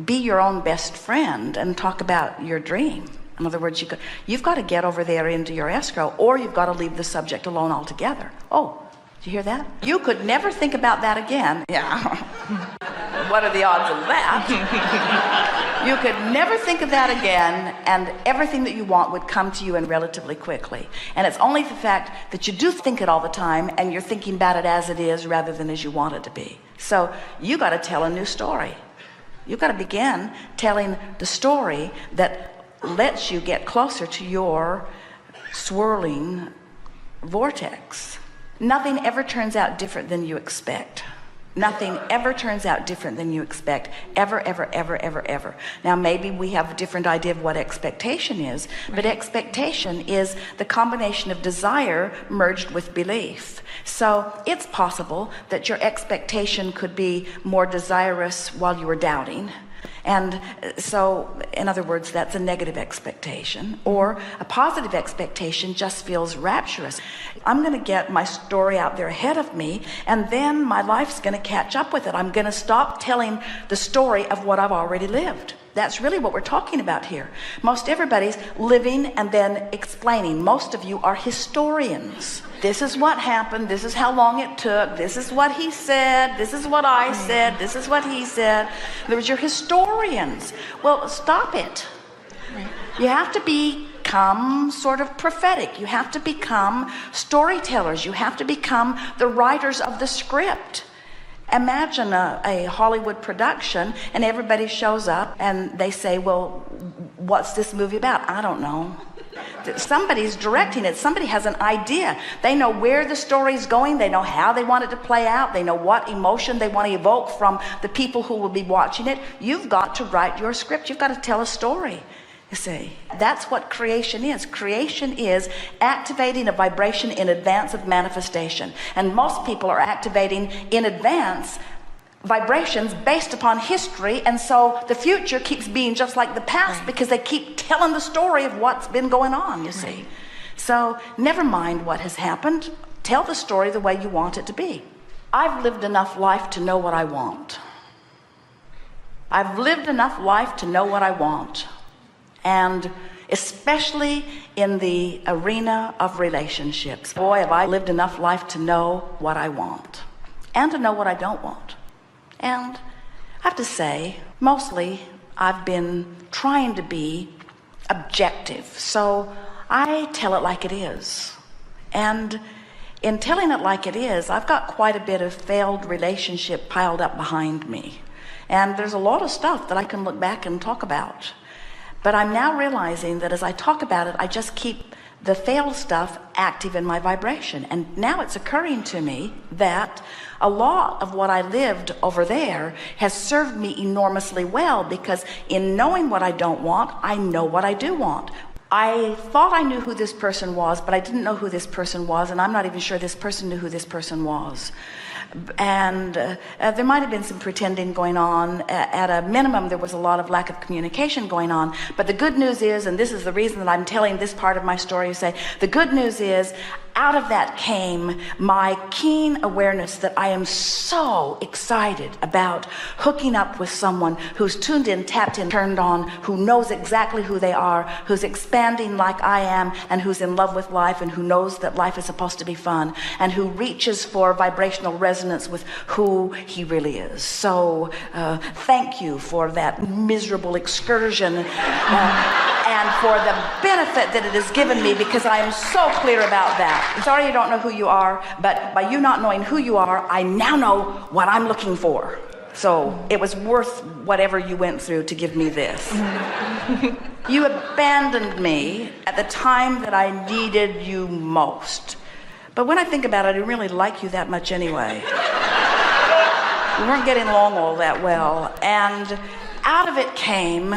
Be your own best friend and talk about your dream. In other words, you've got to get over there into your escrow, or you've got to leave the subject alone altogether. Oh, did you hear that? You could never think about that again. Yeah. What are the odds of that? You could never think of that again, and everything that you want would come to you and relatively quickly. And it's only the fact that you do think it all the time, and you're thinking about it as it is rather than as you want it to be. So you got to tell a new story. You've got to begin telling the story that lets you get closer to your swirling vortex. Nothing ever turns out different than you expect. Nothing ever turns out different than you expect. Ever, ever, ever, ever, ever. Now, maybe we have a different idea of what expectation is, but expectation is the combination of desire merged with belief. So it's possible that your expectation could be more desirous while you were doubting. And so, in other words, that's a negative expectation. Or a positive expectation just feels rapturous. I'm going to get my story out there ahead of me, and then my life's going to catch up with it. I'm going to stop telling the story of what I've already lived. That's really what we're talking about here. Most everybody's living and then explaining. Most of you are historians. This is what happened. This is how long it took. This is what he said. This is what I said. This is what he said. There's your historians. Well, stop it. You have to become sort of prophetic. You have to become storytellers. You have to become the writers of the script. Imagine a Hollywood production, and everybody shows up and they say, well, what's this movie about? I don't know. Somebody's directing it. Somebody has an idea. They know where the story's going. They know how they want it to play out. They know what emotion they want to evoke from the people who will be watching it. You've got to write your script. You've got to tell a story. You see, that's what creation is. Creation is activating a vibration in advance of manifestation. And most people are activating in advance vibrations based upon history, and so the future keeps being just like the past because they keep telling the story of what's been going on, you see. So never mind what has happened. Tell the story the way you want it to be. I've lived enough life to know what I want. I've lived enough life to know what I want. And especially in the arena of relationships. Boy, have I lived enough life to know what I want and to know what I don't want. And I have to say, mostly I've been trying to be objective. So I tell it like it is. And in telling it like it is, I've got quite a bit of failed relationship piled up behind me. And there's a lot of stuff that I can look back and talk about. But I'm now realizing that as I talk about it, I just keep the failed stuff active in my vibration. And now it's occurring to me that a lot of what I lived over there has served me enormously well, because in knowing what I don't want, I know what I do want. I thought I knew who this person was, but I didn't know who this person was, and I'm not even sure this person knew who this person was. And there might have been some pretending going on. At a minimum, there was a lot of lack of communication going on. But the good news is, and this is the reason that I'm telling this part of my story, you say, the good news is, out of that came my keen awareness that I am so excited about hooking up with someone who's tuned in, tapped in, turned on, who knows exactly who they are, who's expanding like I am, and who's in love with life, and who knows that life is supposed to be fun, and who reaches for vibrational resonance with who he really is. So thank you for that miserable excursion and for the benefit that it has given me, because I am so clear about that. Sorry you don't know who you are, but by you not knowing who you are, I now know what I'm looking for. So it was worth whatever you went through to give me this. You abandoned me at the time that I needed you most. But when I think about it, I didn't really like you that much anyway. We weren't getting along all that well. And out of it came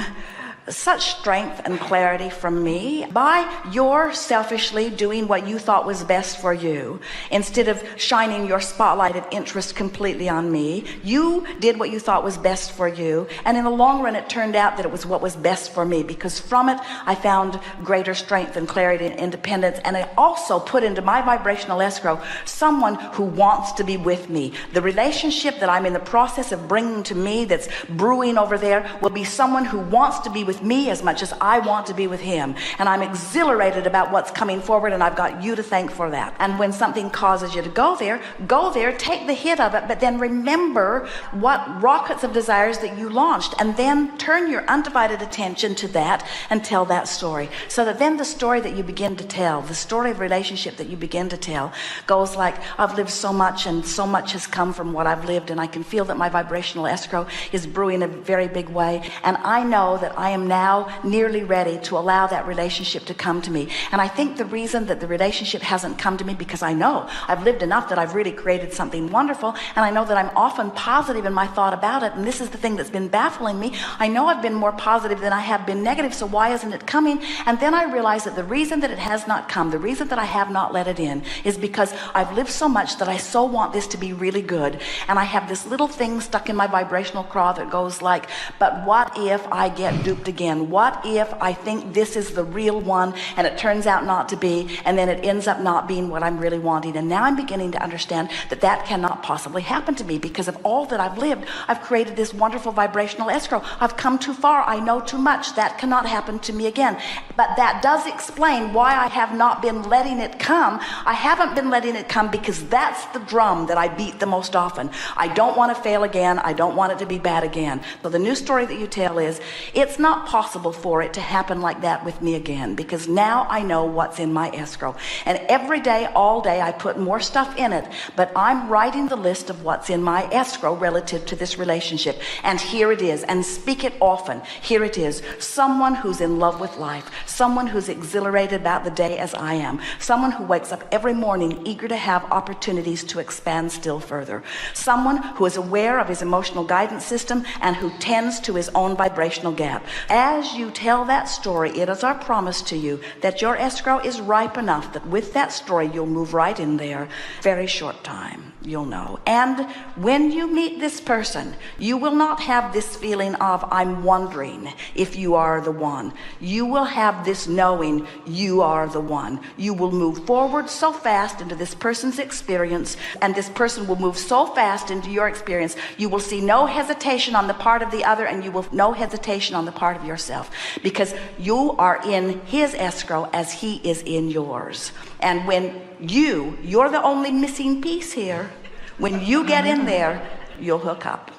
such strength and clarity from me by your selfishly doing what you thought was best for you. Instead of shining your spotlight of interest completely on me, you did what you thought was best for you, and in the long run it turned out that it was what was best for me, because from it I found greater strength and clarity and independence. And I also put into my vibrational escrow someone who wants to be with me. The relationship that I'm in the process of bringing to me, that's brewing over there, will be someone who wants to be with me as much as I want to be with him. And I'm exhilarated about what's coming forward, and I've got you to thank for that. And when something causes you to go there, take the hit of it, but then remember what rockets of desires that you launched, and then turn your undivided attention to that and tell that story. So that then the story that you begin to tell, the story of relationship that you begin to tell, goes like, I've lived so much, and so much has come from what I've lived, and I can feel that my vibrational escrow is brewing a very big way, and I know that I am now nearly ready to allow that relationship to come to me. And I think the reason that the relationship hasn't come to me, because I know I've lived enough that I've really created something wonderful, and I know that I'm often positive in my thought about it. And this is the thing that's been baffling me. I know I've been more positive than I have been negative, so why isn't it coming? And then I realize that the reason that it has not come, the reason that I have not let it in, is because I've lived so much that I so want this to be really good, and I have this little thing stuck in my vibrational craw that goes like, but what if I get duped again? What if I think this is the real one and it turns out not to be, and then it ends up not being what I'm really wanting? And now I'm beginning to understand that that cannot possibly happen to me, because of all that I've lived. I've created this wonderful vibrational escrow. I've come too far. I know too much. That cannot happen to me again. But that does explain why I have not been letting it come. I haven't been letting it come because that's the drum that I beat the most often. I don't want to fail again. I don't want it to be bad again. So the new story that you tell is, it's not possible for it to happen like that with me again, because now I know what's in my escrow. And every day, all day, I put more stuff in it, but I'm writing the list of what's in my escrow relative to this relationship. And here it is, and speak it often. Here it is. Someone who's in love with life, someone who's exhilarated about the day as I am, someone who wakes up every morning eager to have opportunities to expand still further, someone who is aware of his emotional guidance system and who tends to his own vibrational gap. As you tell that story, it is our promise to you that your escrow is ripe enough that with that story you'll move right in there. Very short time, you'll know. And when you meet this person, you will not have this feeling of, I'm wondering if you are the one. You will have this knowing you are the one. You will move forward so fast into this person's experience, and this person will move so fast into your experience, you will see no hesitation on the part of the other, and you will no hesitation on the part of yourself, because you are in his escrow as he is in yours. And when you're the only missing piece here, when you get in there, you'll hook up.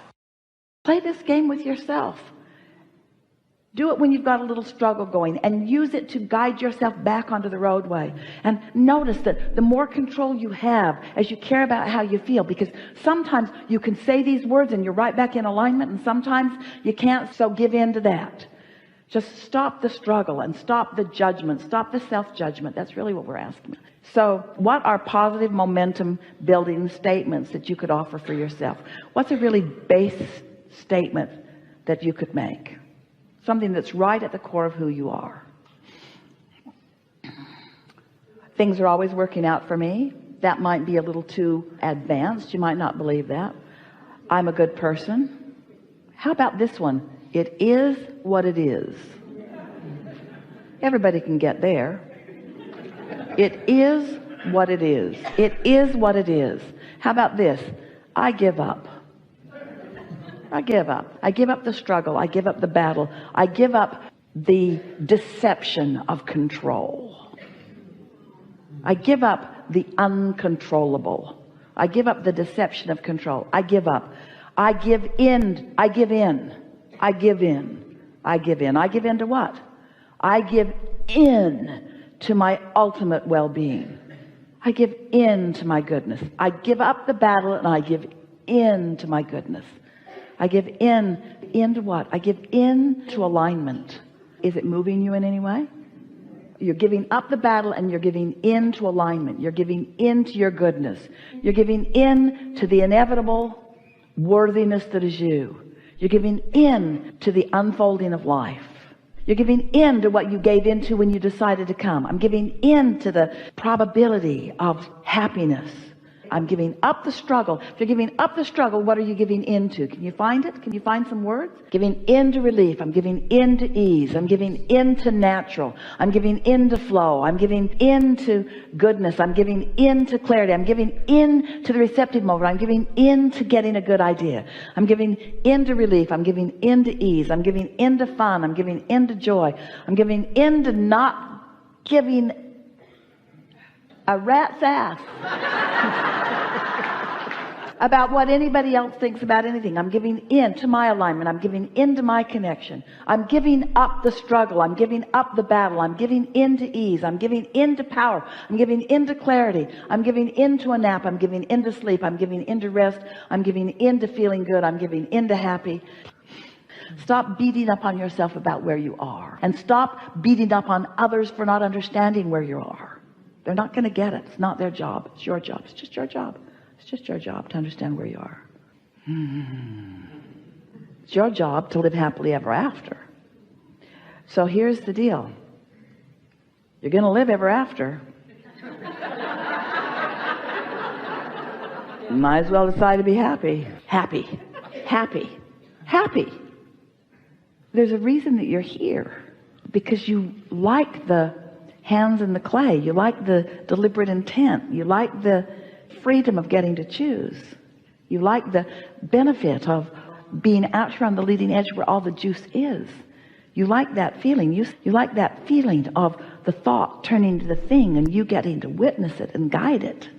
Play this game with yourself. Do it when you've got a little struggle going, and use it to guide yourself back onto the roadway. And notice that the more control you have as you care about how you feel, because sometimes you can say these words and you're right back in alignment, and sometimes you can't, so give in to that. Just stop the struggle and stop the judgment, stop the self-judgment. That's really what we're asking. So what are positive momentum building statements that you could offer for yourself? What's a really base statement that you could make? Something that's right at the core of who you are. Things are always working out for me. That might be a little too advanced. You might not believe that. I'm a good person. How about this one? It is what it is. Everybody can get there. It is what it is. It is what it is. How about this? I give up. I give up. I give up the struggle. I give up the battle. I give up the deception of control. I give up the uncontrollable. I give up the deception of control. I give up. I give in. I give in. I give in. I give in. I give in to what? I give in to my ultimate well-being. I give in to my goodness. I give up the battle and I give in to my goodness. I give in to what? I give in to alignment. Is it moving you in any way? You're giving up the battle and you're giving in to alignment. You're giving in to your goodness. You're giving in to the inevitable worthiness that is you. You're giving in to the unfolding of life. You're giving in to what you gave into when you decided to come. I'm giving in to the probability of happiness. I'm giving up the struggle. If you're giving up the struggle, what are you giving into? Can you find it? Can you find some words? Giving into relief. I'm giving into ease. I'm giving into natural. I'm giving into flow. I'm giving into goodness. I'm giving into clarity. I'm giving into the receptive moment. I'm giving into getting a good idea. I'm giving into relief. I'm giving into ease. I'm giving into fun. I'm giving into joy. I'm giving into not giving a rat's ass about what anybody else thinks about anything. I'm giving in to my alignment. I'm giving into my connection. I'm giving up the struggle. I'm giving up the battle. I'm giving into ease. I'm giving into power. I'm giving into clarity. I'm giving into a nap. I'm giving into sleep. I'm giving into rest. I'm giving into feeling good. I'm giving into happy. Stop beating up on yourself about where you are, and stop beating up on others for not understanding where you are. They're not going to get it. It's not their job. It's your job. It's just your job. It's just your job to understand where you are. It's your job to live happily ever after. So here's the deal. You're going to live ever after. You might as well decide to be happy. Happy. Happy. Happy. There's a reason that you're here. Because you like the hands in the clay. You like the deliberate intent. You like the freedom of getting to choose. You like the benefit of being out here on the leading edge where all the juice is. You like that feeling. You like that feeling of the thought turning to the thing and you getting to witness it and guide it.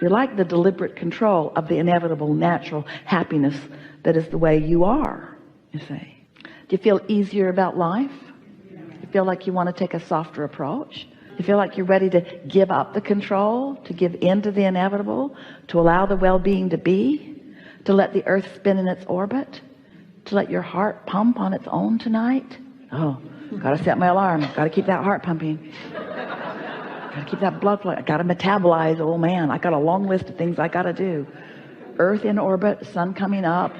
You like the deliberate control of the inevitable natural happiness that is the way you are, you see. Do you feel easier about life? You feel like you want to take a softer approach? You feel like you're ready to give up the control, to give in to the inevitable, to allow the well-being to be, to let the earth spin in its orbit, to let your heart pump on its own tonight? Oh, gotta set my alarm. Gotta keep that heart pumping. Gotta keep that blood flow. I gotta metabolize. Oh man, I got a long list of things I gotta do. Earth in orbit, sun coming up,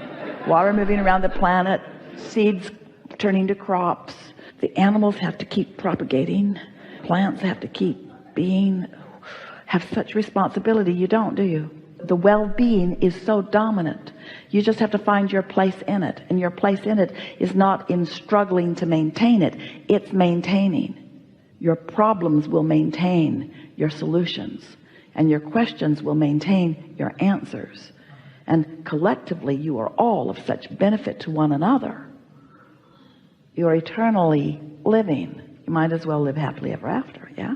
water moving around the planet, seeds turning to crops. The animals have to keep propagating. Plants have to keep being. Have such responsibility. You don't, do you? The well-being is so dominant. You just have to find your place in it. And your place in it is not in struggling to maintain it. It's maintaining. Your problems will maintain your solutions. And your questions will maintain your answers. And collectively, you are all of such benefit to one another. You are eternally living. You might as well live happily ever after, yeah?